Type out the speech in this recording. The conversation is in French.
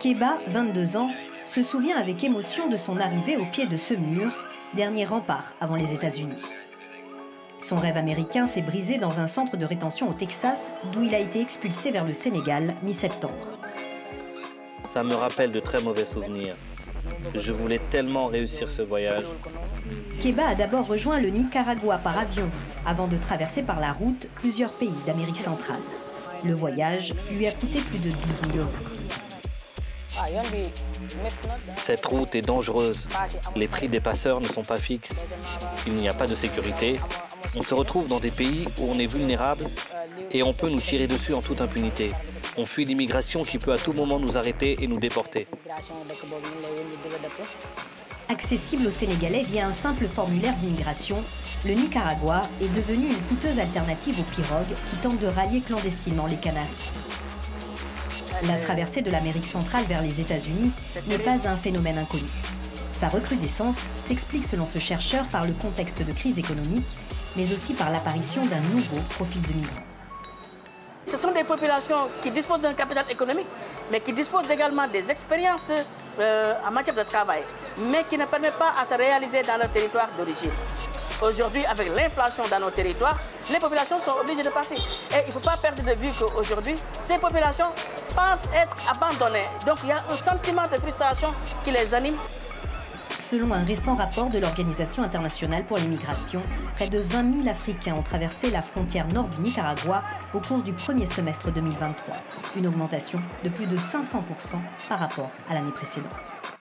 Keba, 22 ans, se souvient avec émotion de son arrivée au pied de ce mur, dernier rempart avant les États-Unis. Son rêve américain s'est brisé dans un centre de rétention au Texas, d'où il a été expulsé vers le Sénégal mi-septembre. Ça me rappelle de très mauvais souvenirs. Je voulais tellement réussir ce voyage. Keba a d'abord rejoint le Nicaragua par avion, avant de traverser par la route plusieurs pays d'Amérique centrale. Le voyage lui a coûté plus de 12 000 €. Cette route est dangereuse. Les prix des passeurs ne sont pas fixes. Il n'y a pas de sécurité. On se retrouve dans des pays où on est vulnérable et on peut nous tirer dessus en toute impunité. On fuit l'immigration qui peut à tout moment nous arrêter et nous déporter. Accessible aux Sénégalais via un simple formulaire d'immigration, le Nicaragua est devenu une coûteuse alternative aux pirogues qui tentent de rallier clandestinement les Canaries. La traversée de l'Amérique centrale vers les États-Unis n'est pas un phénomène inconnu. Sa recrudescence s'explique selon ce chercheur par le contexte de crise économique, mais aussi par l'apparition d'un nouveau profil de migrants. Ce sont des populations qui disposent d'un capital économique, mais qui disposent également des expériences en matière de travail, mais qui ne permettent pas à se réaliser dans leur territoire d'origine. Aujourd'hui, avec l'inflation dans nos territoires, les populations sont obligées de partir. Et il ne faut pas perdre de vue qu'aujourd'hui, ces populations pensent être abandonnées. Donc il y a un sentiment de frustration qui les anime. Selon un récent rapport de l'Organisation internationale pour l'immigration, près de 20 000 Africains ont traversé la frontière nord du Nicaragua au cours du premier semestre 2023. Une augmentation de plus de 500% par rapport à l'année précédente.